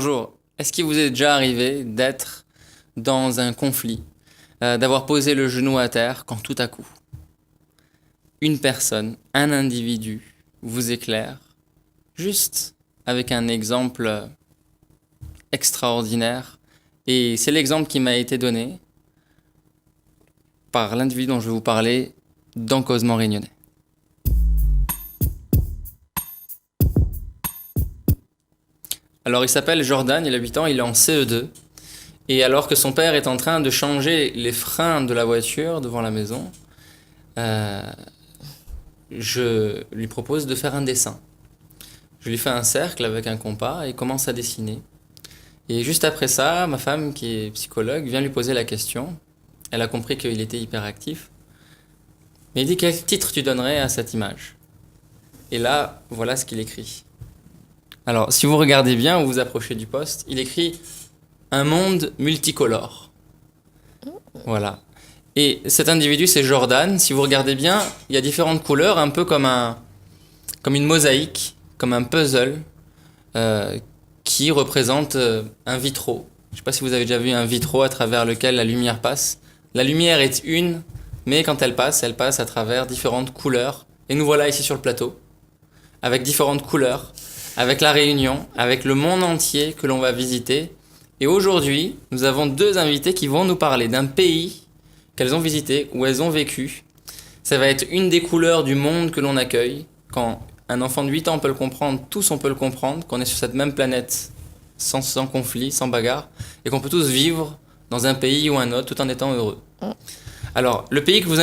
bonjour. Est-ce qu'il vous est déjà arrivé d'être dans un conflit, d'avoir posé le genou à terre quand tout à coup, une personne, un individu vous éclaire, juste avec un exemple extraordinaire, et c'est l'exemple qui m'a été donné par l'individu dont je vais vous parler dans Causement Réunionnais. Alors il s'appelle Jordan, il a 8 ans, il est en CE2. Et alors que son père est en train de changer les freins de la voiture devant la maison, je lui propose de faire un dessin. Je lui fais un cercle avec un compas et il commence à dessiner. Et juste après ça, ma femme, qui est psychologue, vient lui poser la question. Elle a compris qu'il était hyperactif. Mais il dit: quel titre tu donnerais à cette image? Et là, voilà ce qu'il écrit. Alors, si vous regardez bien, vous vous approchez du poste, il écrit un monde multicolore. Voilà. Et cet individu, c'est Jordan. Si vous regardez bien, il y a différentes couleurs, un peu comme une mosaïque, comme un puzzle, qui représente un vitraux. Je ne sais pas si vous avez déjà vu un vitraux à travers lequel la lumière passe. La lumière est une, mais quand elle passe à travers différentes couleurs. Et nous voilà ici sur le plateau, avec différentes couleurs, avec la Réunion, avec le monde entier que l'on va visiter. Et aujourd'hui, nous avons 2 invités qui vont nous parler d'un pays qu'elles ont visité, où elles ont vécu. Ça va être une des couleurs du monde que l'on accueille. Quand un enfant de 8 ans peut le comprendre, tous on peut le comprendre, qu'on est sur cette même planète, sans conflit, sans bagarre, et qu'on peut tous vivre dans un pays ou un autre tout en étant heureux. Alors, le pays que vous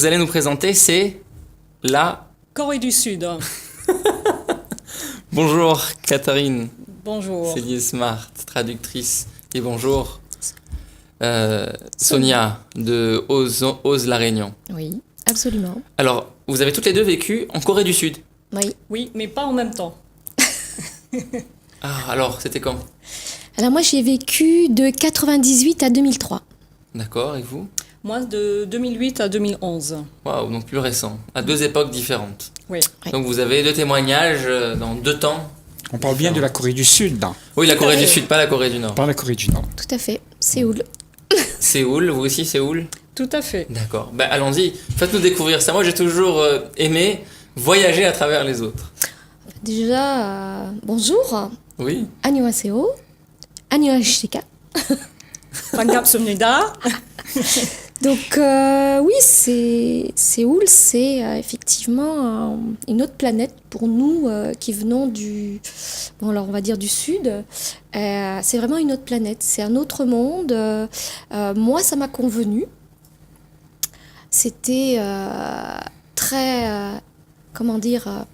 allez nous présenter, c'est la Corée du Sud. Bonjour Catherine. Bonjour. Céline Smart, traductrice. Et bonjour Sonia de Ose La Réunion. Oui, absolument. Alors, vous avez toutes les 2 vécu en Corée du Sud. Oui. Oui, mais pas en même temps. Ah, alors, c'était quand? Alors moi, j'y ai vécu de 98 à 2003. D'accord, et vous? Moi, de 2008 à 2011. Waouh, donc plus récent, à 2 époques différentes. Oui. Ouais. Donc vous avez 2 témoignages dans 2 temps. On parle bien de la Corée du Sud, là. Oui, la Tout à Corée du fait. Sud, pas la Corée du Nord. Pas la Corée du Nord. Tout à fait. Séoul. Séoul, vous aussi Séoul? Tout à fait. D'accord, ben allons-y, faites-nous découvrir ça. Moi j'ai toujours aimé voyager à travers les autres. Déjà, bonjour. Oui. Annyeonghaseyo. Annyeonghaseyo. 반갑습니다. Donc oui, Séoul, c'est effectivement une autre planète pour nous qui venons alors on va dire du sud. C'est vraiment une autre planète, c'est un autre monde. Moi, ça m'a convenu. C'était très, comment dire,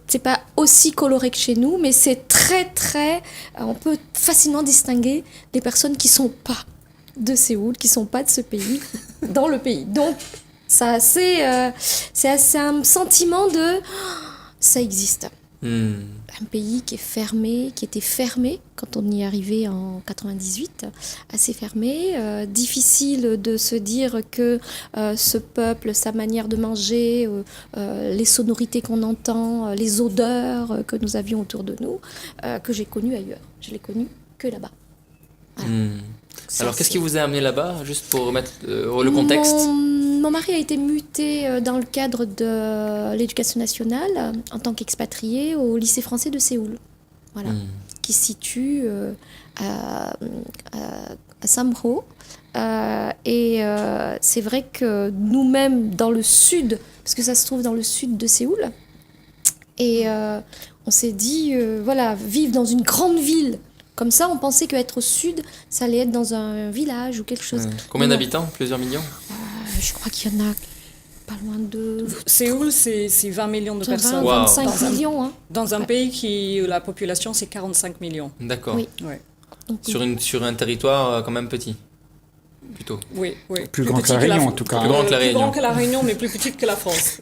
c'est pas aussi coloré que chez nous, mais c'est très, on peut facilement distinguer les personnes qui sont pas de Séoul, qui sont pas de ce pays, dans le pays. Donc, c'est assez un sentiment de ça existe. Un pays qui est fermé, qui était fermé quand on y est arrivé en 98, assez fermé. Difficile de se dire que ce peuple, sa manière de manger, les sonorités qu'on entend, les odeurs que nous avions autour de nous, que j'ai connues ailleurs. Je l'ai connu que là-bas. Voilà. Ça, Alors qu'est-ce qui c'est- vous a amené là-bas, juste pour remettre le contexte? Mon mari a été muté dans le cadre de l'éducation nationale en tant qu'expatrié au lycée français de Séoul, voilà, qui se situe à Samho. C'est vrai que nous-mêmes, dans le sud, parce que ça se trouve dans le sud de Séoul, et on s'est dit, voilà, vivre dans une grande ville. Comme ça, on pensait qu'être au sud, ça allait être dans un village ou quelque chose. Combien Non. d'habitants? Plusieurs millions? Je crois qu'il y en a pas loin de Séoul, c'est 20 millions de 20, personnes. Wow. 25 Dans un- millions. Hein. Dans un Ouais. pays qui, où la population, c'est 45 millions. D'accord. Oui. Ouais. Donc, Sur un territoire quand même petit. Plutôt. Oui, oui. Plus grand que la petit Réunion, en tout cas. Plus grand que la Plus Réunion. grand que la Réunion, mais plus petite que la France.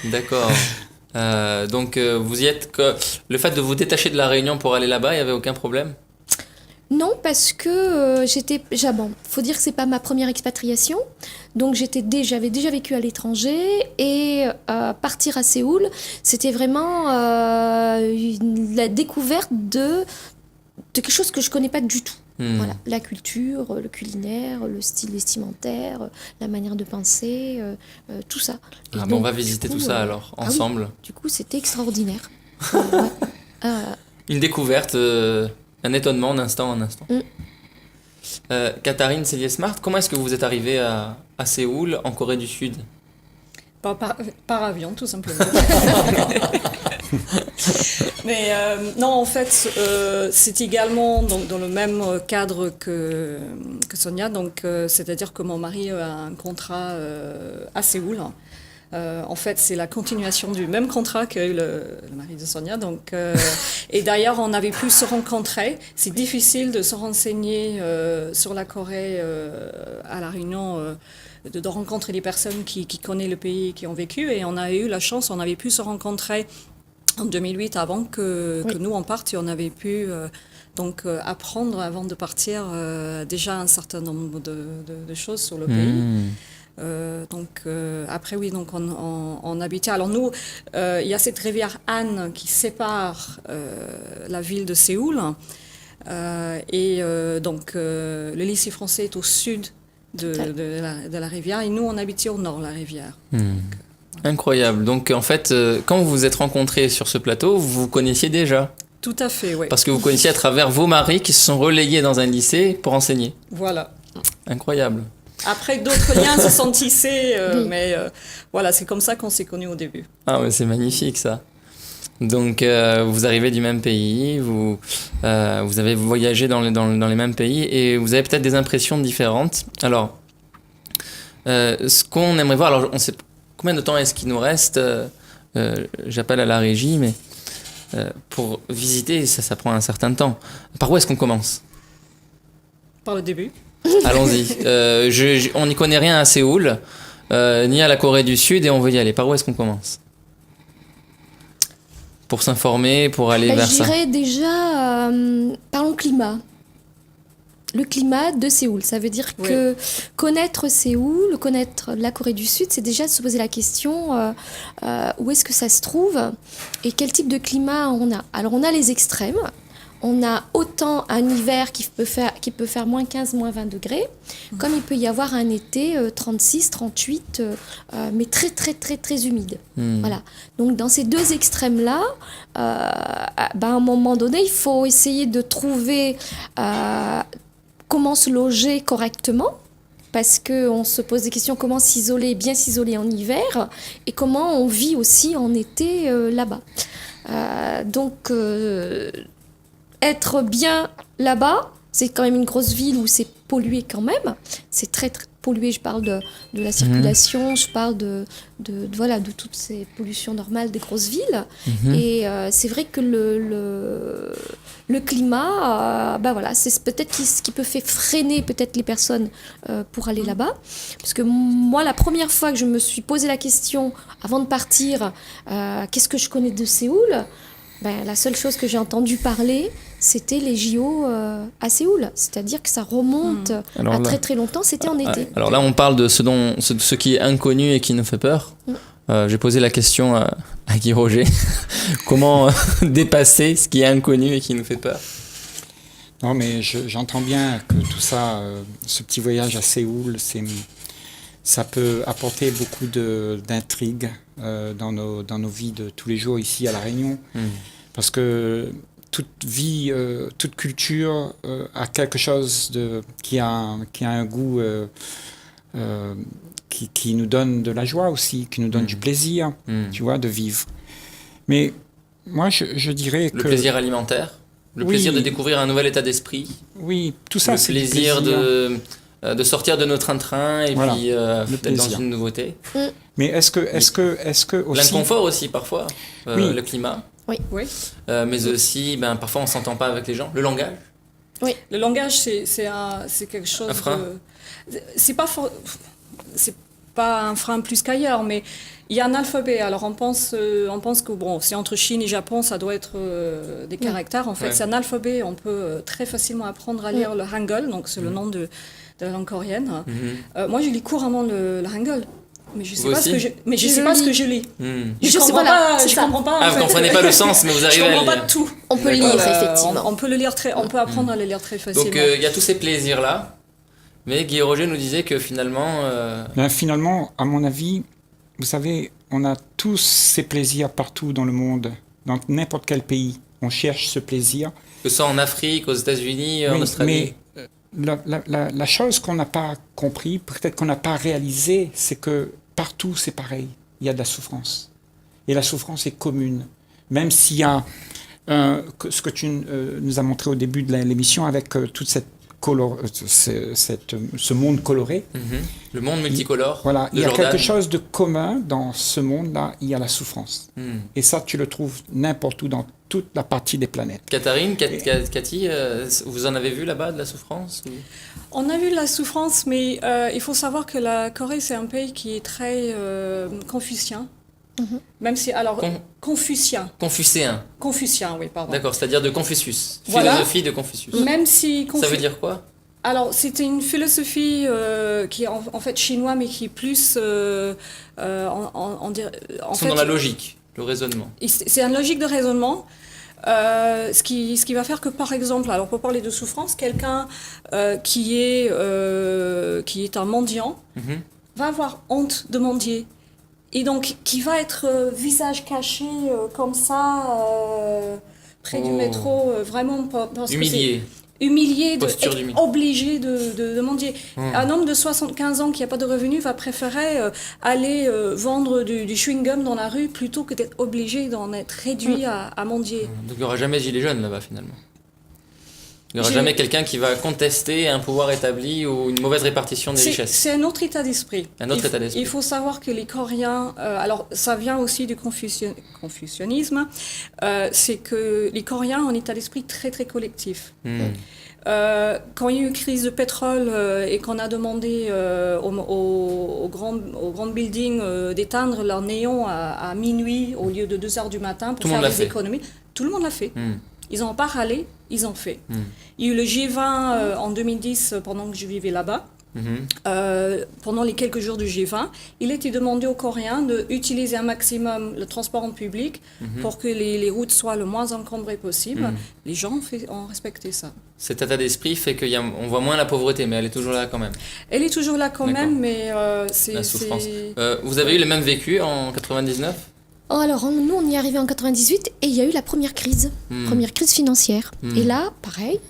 D'accord. Donc vous y êtes que le fait de vous détacher de la Réunion pour aller là-bas, il n'y avait aucun problème? Non, parce que faut dire que c'est pas ma première expatriation. Donc j'avais déjà vécu à l'étranger et partir à Séoul, c'était vraiment la découverte de quelque chose que je connais pas du tout. Voilà, la culture, le culinaire, le style vestimentaire, la manière de penser, tout ça. Et Ah, donc, on va du visiter coup, tout ça alors, oui, ensemble. du coup, c'était extraordinaire. Ouais. Une découverte, un étonnement d'instant en instant. Katharine Sellier-Smart, comment est-ce que vous êtes arrivée à Séoul, en Corée du Sud? Par avion, tout simplement. Mais non, en fait, c'est également donc, dans le même cadre que Sonia. Donc, c'est-à-dire que mon mari a un contrat à Séoul. En fait, c'est la continuation du même contrat qu'a eu le mari de Sonia. Donc, et d'ailleurs, on avait pu se rencontrer. C'est difficile de se renseigner sur la Corée à La Réunion, de rencontrer des personnes qui connaissent le pays, qui ont vécu. Et on a eu la chance, on avait pu se rencontrer en 2008 avant que nous on parte, et on avait pu apprendre avant de partir déjà un certain nombre de choses sur le pays. Après oui, donc on habitait. Alors nous, il y a cette rivière Han qui sépare la ville de Séoul, le lycée français est au sud de la rivière, et nous on habitait au nord de la rivière. Incroyable. Donc en fait, quand vous vous êtes rencontrés sur ce plateau, vous vous connaissiez déjà? Tout à fait, oui. Parce que vous connaissiez à travers vos maris qui se sont relayés dans un lycée pour enseigner. Voilà. Incroyable. Après, d'autres liens se sont tissés, Oui. mais voilà, c'est comme ça qu'on s'est connus au début. Ah ouais, c'est magnifique ça. Donc vous arrivez du même pays, vous avez voyagé dans les mêmes pays et vous avez peut-être des impressions différentes. Alors, ce qu'on aimerait voir, alors on sait combien de temps est-ce qu'il nous reste, j'appelle à la régie, mais pour visiter, ça prend un certain temps. Par où est-ce qu'on commence? Par le début. Allons-y. On n'y connaît rien à Séoul, ni à la Corée du Sud, et on veut y aller. Par où est-ce qu'on commence? Pour s'informer, pour aller vers Je ça. dirais déjà, parlons climat. Le climat de Séoul, ça veut dire que connaître Séoul, connaître la Corée du Sud, c'est déjà se poser la question où est-ce que ça se trouve et quel type de climat on a. Alors on a les extrêmes, on a autant un hiver qui peut faire moins 15, moins 20 degrés, comme il peut y avoir un été 36, 38, mais très très très très humide. Voilà. Donc dans ces deux extrêmes-là, à un moment donné, il faut essayer de trouver comment se loger correctement, parce qu'on se pose des questions comment bien s'isoler en hiver, et comment on vit aussi en été là-bas. Être bien là-bas, c'est quand même une grosse ville où c'est pollué quand même. C'est très, très pollué, je parle de la circulation, je parle de toutes ces pollutions normales des grosses villes. Et c'est vrai que le climat, c'est peut-être ce qui peut faire freiner peut-être les personnes pour aller là-bas. Parce que moi, la première fois que je me suis posé la question, avant de partir, qu'est-ce que je connais de Séoul ? La seule chose que j'ai entendu parler, c'était les JO à Séoul. C'est-à-dire que ça remonte à très très longtemps, c'était en été. Alors là, on parle de ce qui est inconnu et qui nous fait peur. J'ai posé la question à Guy Roger. Comment dépasser ce qui est inconnu et qui nous fait peur? Non, mais j'entends bien que tout ça, ce petit voyage à Séoul, ça peut apporter beaucoup d'intrigues dans nos vies de tous les jours ici à La Réunion. Parce que toute vie, toute culture a quelque chose qui a un goût qui nous donne de la joie aussi, qui nous donne du plaisir, tu vois, de vivre. Mais moi, je dirais que... Le plaisir alimentaire, le plaisir de découvrir un nouvel état d'esprit. Oui, tout ça, c'est le plaisir de sortir de notre train et puis d'être dans une nouveauté. Mais est-ce que aussi... L'inconfort aussi, parfois, le climat. Oui. Mais aussi, parfois, on ne s'entend pas avec les gens. Le langage. Oui. Le langage, c'est quelque chose... Un frein. C'est pas pas un frein plus qu'ailleurs, mais il y a un alphabet. Alors on pense que bon, si entre Chine et Japon, ça doit être des caractères. En fait, Ouais. c'est un alphabet. On peut très facilement apprendre à lire le Hangul, donc c'est le nom de la langue coréenne. Moi, je lis couramment le Hangul, mais je sais Vous pas ce que aussi je Je sais pas ce lis. que je lis. Hmm. Je comprends voilà, pas. c'est Je ça. comprends pas. Ah, en vous fait. comprenez pas le sens, mais vous Je arrivez à le comprends pas lire. tout. On peut D'accord. lire, effectivement. On peut le lire on peut apprendre à le lire très facilement. Donc il y a tous ces plaisirs-là, mais Guy Roger nous disait que finalement... Ben, finalement, à mon avis, vous savez, on a tous ces plaisirs partout dans le monde, dans n'importe quel pays. On cherche ce plaisir. que ce soit en Afrique, aux États-Unis, en Oui, Australie. mais la chose qu'on n'a pas compris, peut-être qu'on n'a pas réalisé, c'est que partout c'est pareil. Il y a de la souffrance. Et la souffrance est commune. Même s'il y a ce que tu nous as montré au début de l'émission avec toute cette ce monde coloré. Mhm. Le monde multicolore. Voilà, de il y a Jordan. quelque chose de commun dans ce monde-là, il y a la souffrance. Hmm. Et ça, tu le trouves n'importe où dans toute la partie des planètes. Catherine, Cathy, vous en avez vu là-bas de la souffrance ou... On a vu la souffrance, mais il faut savoir que la Corée, c'est un pays qui est très confucien. Même si, alors, confucien. Confucéen. Oui, pardon. D'accord, c'est-à-dire de Confucius. Voilà. Philosophie de Confucius. Même si Ça veut dire quoi? Alors, c'était une philosophie qui est en fait chinois, mais qui est plus en Ils sont fait, dans la logique, le raisonnement. c'est une logique de raisonnement. Ce qui va faire que, par exemple, alors pour parler de souffrance, quelqu'un qui est un mendiant Mhm. va avoir honte de mendier. Et donc, qui va être visage caché comme ça, près du Oh. métro, vraiment parce que Humilié. humilié, Posture être d'humilié. obligé de mendier. Un homme de 75 ans qui n'a pas de revenus va préférer aller vendre du chewing-gum dans la rue plutôt que d'être obligé d'en être réduit à mendier. Donc il n'y aura jamais de gilet jaune là-bas finalement. Il n'y aura J'ai- jamais quelqu'un qui va contester un pouvoir établi ou une mauvaise répartition des richesses. C'est un autre état d'esprit. Un autre état d'esprit. Il faut savoir que les Coréens, alors ça vient aussi du confucianisme, c'est que les Coréens ont un état d'esprit très très collectif. Hmm. Quand il y a eu une crise de pétrole et qu'on a demandé aux grands buildings d'éteindre leurs néons à minuit au lieu de 2 heures du matin pour Tout le monde faire l'a des fait. économies, tout le monde l'a fait. Hmm. Ils n'ont pas râlé, ils ont fait. Hmm. Il y a eu le G20 en 2010 pendant que je vivais là-bas. Mhm. Pendant les quelques jours du G20, il était demandé aux Coréens d'utiliser un maximum le transport en public pour que les routes soient le moins encombrées possible. Mhm. Les gens ont respecté ça. Cet état d'esprit fait qu'on voit moins la pauvreté, mais elle est toujours là quand même. Elle est toujours là quand D'accord. même, mais c'est... La souffrance. c'est- Vous avez eu le même vécu en 99? Oh, alors, nous, on y est arrivé en 98 et il y a eu la première crise financière. Et là, pareil,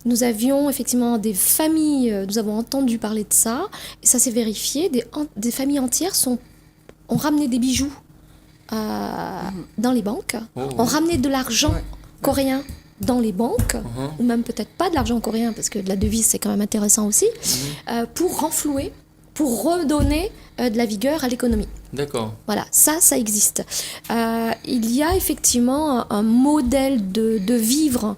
nous avions effectivement des familles, nous avons entendu parler de ça, et ça s'est vérifié, des familles entières ont ramené des bijoux dans les banques, Oh. ont ramené de l'argent coréen dans les banques, Mhm. ou même peut-être pas de l'argent coréen, parce que de la devise, c'est quand même intéressant aussi, pour renflouer, pour redonner de la vigueur à l'économie. D'accord. Voilà, ça existe. Il y a effectivement un modèle de vivre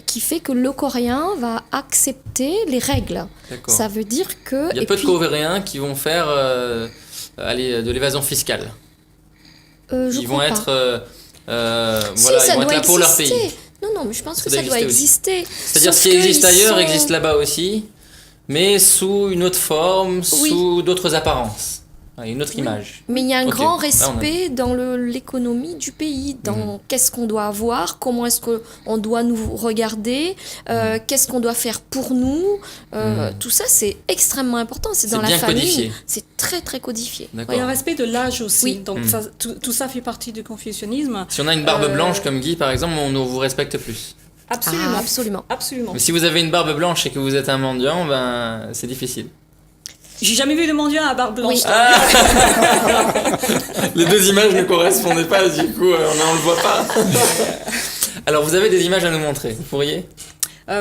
qui fait que le Coréen va accepter les règles. D'accord. Ça veut dire que... Il y a et peu de puis, Coréens qui vont faire de l'évasion fiscale. je Ils vont crois être, pas. Si, voilà, ça ils vont être doit là pour leur pays. exister. Non, mais je pense Ça que doit ça doit exister exister. C'est-à-dire Sauf ce qui existe qu'ils ailleurs sont- existe là-bas aussi, mais sous une autre forme, Oui. sous d'autres apparences, une autre image. Mais il y a un Ok, grand là, on a- respect dans l'économie du pays, dans qu'est-ce qu'on doit avoir, comment est-ce qu'on doit nous regarder, qu'est-ce qu'on doit faire pour nous. Tout ça, c'est extrêmement important. C'est C'est dans la bien famille. codifié. C'est très, très codifié. D'accord. Il y a un respect de l'âge aussi. Oui. Donc tout ça fait partie du confucianisme. Si on a une barbe Euh, blanche comme Guy, par exemple, on vous respecte plus. Absolument. Ah, absolument. Absolument. Mais si vous avez une barbe blanche et que vous êtes un mendiant, ben c'est difficile. J'ai jamais vu de mendiant à barbe blanche. Oui. Les deux images ne correspondaient pas, du coup, on le voit pas. Alors, vous avez des images à nous montrer, vous pourriez?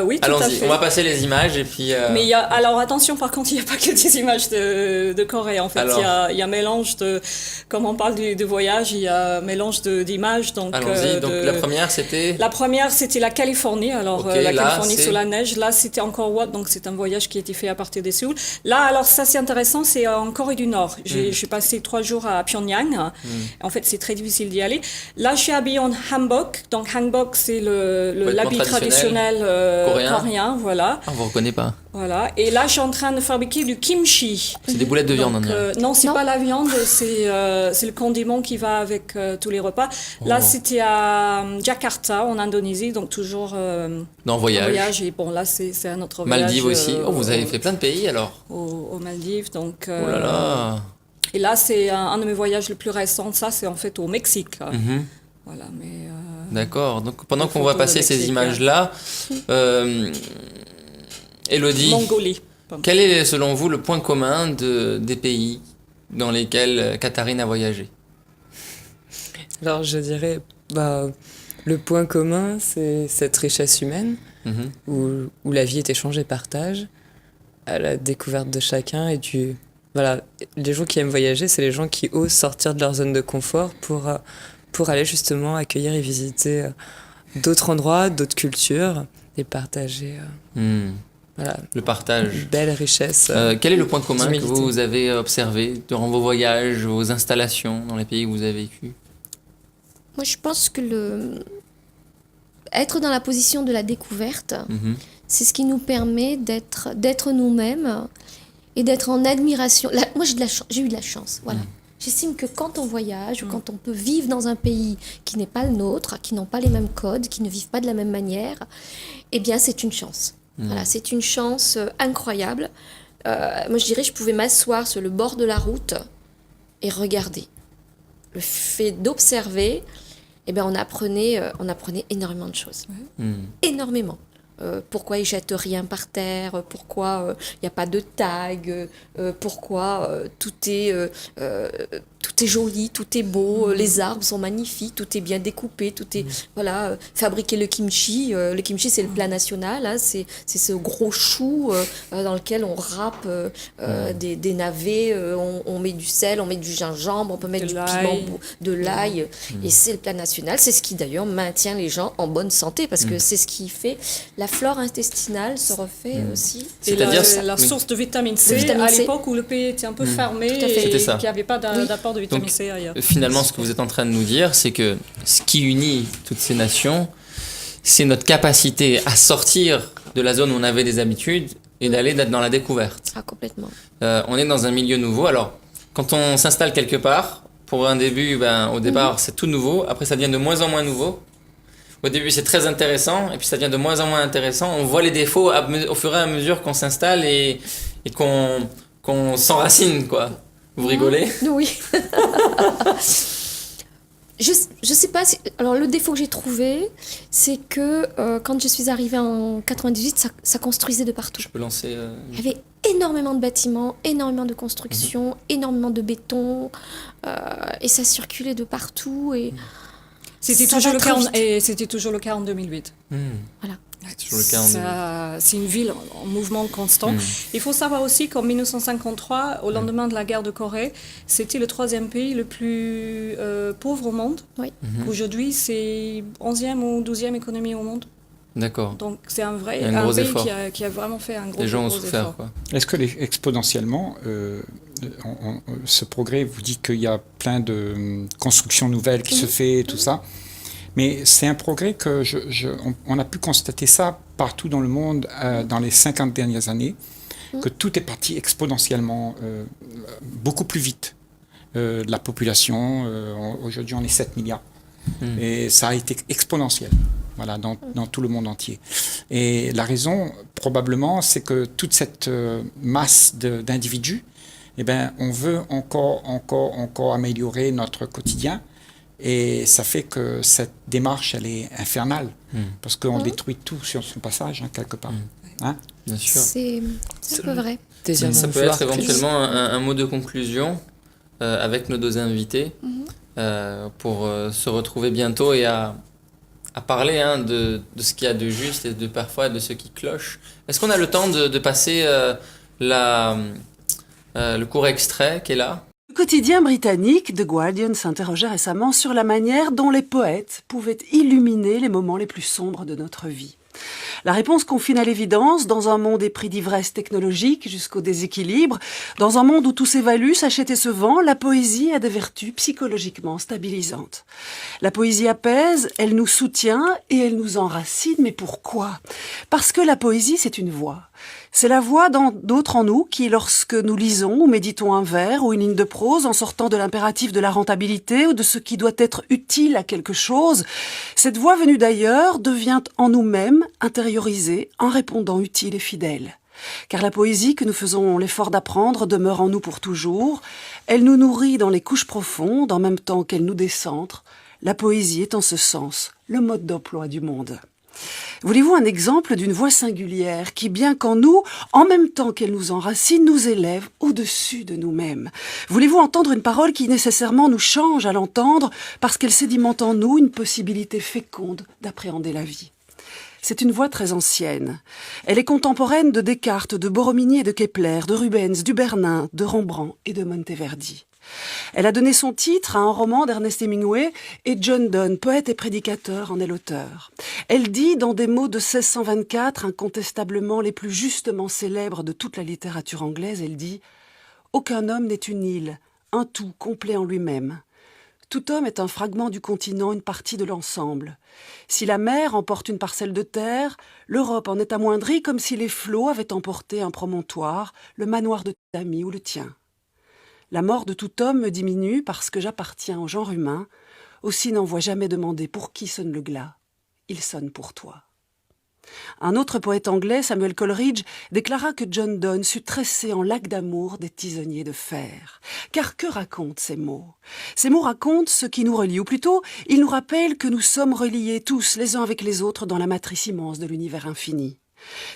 Oui, tout à Allons-y, fait. on va passer les images et puis... Mais alors attention, par contre, il n'y a pas que des images de Corée. En fait, Alors. il y a mélange de, comme on parle de voyage, il y a mélange d'images. Donc, Allons-y, donc la première c'était... La première, c'était la Californie. Alors, Ok, la là, Californie c'est- sous la neige. Là, c'était encore Wat, donc c'est un voyage qui a été fait à partir de Séoul. Là, alors ça, c'est intéressant, c'est en Corée du Nord. Je suis passé 3 jours à Pyongyang. En fait, c'est très difficile d'y aller. Là, je suis habillée en hanbok. Donc, hanbok, c'est l'habit traditionnel coréen, voilà. Ah, on vous reconnaît pas. Voilà. Et là, je suis en train de fabriquer du kimchi. C'est des boulettes de viande, Donc, on dirait. non, c'est Non. pas la viande, c'est le condiment qui va avec tous les repas. Là, Oh. c'était à Jakarta, en Indonésie, donc toujours Dans en voyage. voyage. Et bon, là, c'est un autre voyage. Maldives aussi. Oh, vous avez fait plein de pays alors. Aux Maldives, donc. Oh là là. Et là, c'est un de mes voyages les plus récents. Ça, c'est en fait au Mexique. Mhm. Voilà, mais. D'accord. Donc pendant Des qu'on va photos passer avec ces les images-là, Élodie, Mongolie. quel est selon vous le point commun des pays dans lesquels Katharine a voyagé? Alors je dirais, le point commun, c'est cette richesse humaine Mhm. où la vie est échange et partage, à la découverte de chacun et du... Voilà, les gens qui aiment voyager, c'est les gens qui osent sortir de leur zone de confort pour aller justement accueillir et visiter d'autres endroits, d'autres cultures et partager Hmm. voilà, Le une partage. belle richesse. Quel est le point commun que d'humilité. vous avez observé durant vos voyages, vos installations dans les pays où vous avez vécu? Moi, je pense que être dans la position de la découverte, Mhm. c'est ce qui nous permet d'être nous-mêmes et d'être en admiration. Moi, j'ai eu de la chance. Voilà. J'estime que quand on voyage ou quand on peut vivre dans un pays qui n'est pas le nôtre, qui n'ont pas les mêmes codes, qui ne vivent pas de la même manière, eh bien, c'est une chance. Voilà, c'est une chance incroyable. Moi, je dirais, je pouvais m'asseoir sur le bord de la route et regarder. Le fait d'observer, eh bien, on apprenait énormément de choses. Hmm. Énormément. Pourquoi ils jettent rien par terre, pourquoi il n'y a pas de tag, pourquoi tout est joli, tout est beau, les arbres sont magnifiques, tout est bien découpé, tout est voilà, fabriquer le kimchi c'est le plat national, hein, c'est ce gros chou dans lequel on râpe des navets, on met du sel, on met du gingembre, on peut mettre De du l'ail. piment, de l'ail, et c'est le plat national, c'est ce qui d'ailleurs maintient les gens en bonne santé parce que c'est ce qui fait la flore intestinale se refait aussi. Et C'est-à-dire la oui. source de vitamine C, De vitamine à C. l'époque où le pays était un peu fermé Tout à fait. C'était et ça. qu'il n'y avait pas Oui. d'apport de vitamine Donc, C ailleurs. Finalement, ce que vous êtes en train de nous dire, c'est que ce qui unit toutes ces nations, c'est notre capacité à sortir de la zone où on avait des habitudes et d'aller dans la découverte. Ah, complètement. On est dans un milieu nouveau. Alors, quand on s'installe quelque part, pour un début, au départ, c'est tout nouveau. Après, ça devient de moins en moins nouveau. Au début, c'est très intéressant. Et puis, ça devient de moins en moins intéressant. On voit les défauts au fur et à mesure qu'on s'installe et qu'on s'enracine, quoi. Vous rigolez? Oui. Je sais pas. Alors, le défaut que j'ai trouvé, c'est que quand je suis arrivée en 98, ça construisait de partout. Je peux lancer... Il y avait énormément de bâtiments, énormément de constructions, énormément de béton, et ça circulait de partout. Et C'était ça toujours, va le très cas en- vite. et c'était toujours le cas en 2008. Voilà. C'est toujours le cas en 2008. C'est une ville en mouvement constant. Il faut savoir aussi qu'en 1953, au lendemain de la guerre de Corée, c'était le 3e pays le plus pauvre au monde. Oui. Aujourd'hui, c'est 11e ou 12e économie au monde. D'accord. Donc c'est un vrai Il y a un gros pays effort. qui a vraiment fait un gros, Les gens ont gros souffert, effort. quoi. Est-ce que exponentiellement, ce progrès vous dit qu'il y a plein de constructions nouvelles qui se fait, tout ça, mais c'est un progrès que on a pu constater ça partout dans le monde dans les 50 dernières années, que tout est parti exponentiellement, beaucoup plus vite. La population, aujourd'hui on est 7 milliards, et ça a été exponentiel. Voilà, dans tout le monde entier. Et la raison, probablement, c'est que toute cette masse d'individus, eh ben, on veut encore améliorer notre quotidien. Et ça fait que cette démarche, elle est infernale. Parce qu'on détruit tout sur son passage, quelque part. Hein? Bien sûr. C'est un peu vrai. Désir Ça d'en peut vouloir être plus. éventuellement un mot de conclusion avec nos deux invités pour se retrouver bientôt et à à parler de ce qu'il y a de juste et parfois de ce qui cloche. Est-ce qu'on a le temps de passer le court extrait qui est là? Le quotidien britannique The Guardian s'interrogeait récemment sur la manière dont les poètes pouvaient illuminer les moments les plus sombres de notre vie. La réponse confine à l'évidence, dans un monde épris d'ivresse technologique jusqu'au déséquilibre, dans un monde où tout s'évalue, s'achète et se vend, la poésie a des vertus psychologiquiquement stabilisantes. La poésie apaise, elle nous soutient et elle nous enracine. Mais pourquoi? Parce que la poésie, c'est une voix. C'est la voix d'autres en nous qui, lorsque nous lisons ou méditons un vers ou une ligne de prose en sortant de l'impératif de la rentabilité ou de ce qui doit être utile à quelque chose, cette voix venue d'ailleurs devient en nous-mêmes intériorisée en répondant utile et fidèle. Car la poésie que nous faisons l'effort d'apprendre demeure en nous pour toujours. Elle nous nourrit dans les couches profondes en même temps qu'elle nous décentre. La poésie est en ce sens le mode d'emploi du monde. Voulez-vous un exemple d'une voix singulière qui, bien qu'en nous, en même temps qu'elle nous enracine, nous élève au-dessus de nous-mêmes? Voulez-vous entendre une parole qui nécessairement nous change à l'entendre parce qu'elle sédimente en nous une possibilité féconde d'appréhender la vie? C'est une voix très ancienne. Elle est contemporaine de Descartes, de Borromini et de Kepler, de Rubens, du Bernin, de Rembrandt et de Monteverdi. Elle a donné son titre à un roman d'Ernest Hemingway et John Donne, poète et prédicateur, en est l'auteur. Elle dit, dans des mots de 1624, incontestablement les plus justement célèbres de toute la littérature anglaise, elle dit « Aucun homme n'est une île, un tout complet en lui-même. Tout homme est un fragment du continent, une partie de l'ensemble. Si la mer emporte une parcelle de terre, l'Europe en est amoindrie comme si les flots avaient emporté un promontoire, le manoir de tes amis ou le tien. La mort de tout homme me diminue parce que j'appartiens au genre humain. Aussi n'envoie jamais demander pour qui sonne le glas. Il sonne pour toi. » Un autre poète anglais, Samuel Coleridge, déclara que John Donne sut tresser en lac d'amour des tisonniers de fer. Car que racontent ces mots? Ces mots racontent ce qui nous relie, ou plutôt, ils nous rappellent que nous sommes reliés tous les uns avec les autres dans la matrice immense de l'univers infini.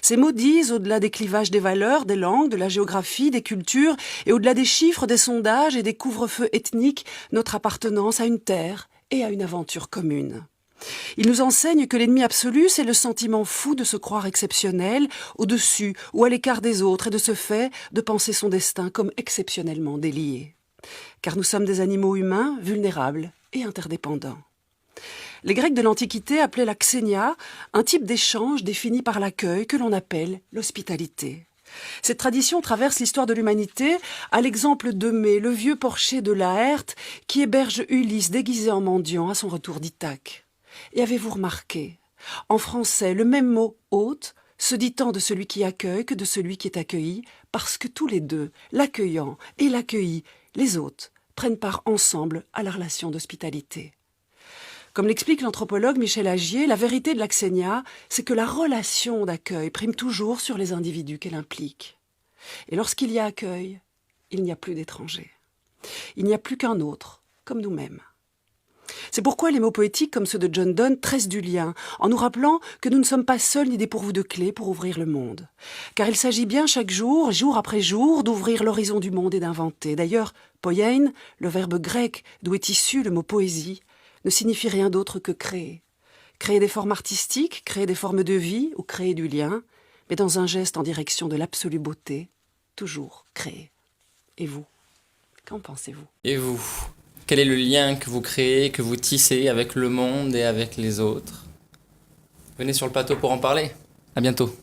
Ces mots disent, au-delà des clivages des valeurs, des langues, de la géographie, des cultures, et au-delà des chiffres, des sondages et des couvre-feux ethniques, notre appartenance à une terre et à une aventure commune. Ils nous enseignent que l'ennemi absolu, c'est le sentiment fou de se croire exceptionnel, au-dessus ou à l'écart des autres, et de ce fait, de penser son destin comme exceptionnellement délié. Car nous sommes des animaux humains, vulnérables et interdépendants. Les Grecs de l'Antiquité appelaient la xénia un type d'échange défini par l'accueil que l'on appelle l'hospitalité. Cette tradition traverse l'histoire de l'humanité, à l'exemple d'Eumée, le vieux porcher de Laërte, qui héberge Ulysse déguisé en mendiant à son retour d'Ithaque. Et avez-vous remarqué, en français, le même mot « hôte » se dit tant de celui qui accueille que de celui qui est accueilli, parce que tous les deux, l'accueillant et l'accueilli, les hôtes, prennent part ensemble à la relation d'hospitalité. Comme l'explique l'anthropologue Michel Agier, la vérité de la xénia, c'est que la relation d'accueil prime toujours sur les individus qu'elle implique. Et lorsqu'il y a accueil, il n'y a plus d'étrangers. Il n'y a plus qu'un autre, comme nous-mêmes. C'est pourquoi les mots poétiques comme ceux de John Donne tressent du lien, en nous rappelant que nous ne sommes pas seuls ni dépourvus de clés pour ouvrir le monde. Car il s'agit bien chaque jour, jour après jour, d'ouvrir l'horizon du monde et d'inventer. D'ailleurs, poiein, le verbe grec d'où est issu le mot poésie, ne signifie rien d'autre que créer. Créer des formes artistiques, créer des formes de vie ou créer du lien, mais dans un geste en direction de l'absolue beauté, toujours créer. Et vous, qu'en pensez-vous? Et vous? Quel est le lien que vous créez, que vous tissez avec le monde et avec les autres? Venez sur le plateau pour en parler. À bientôt.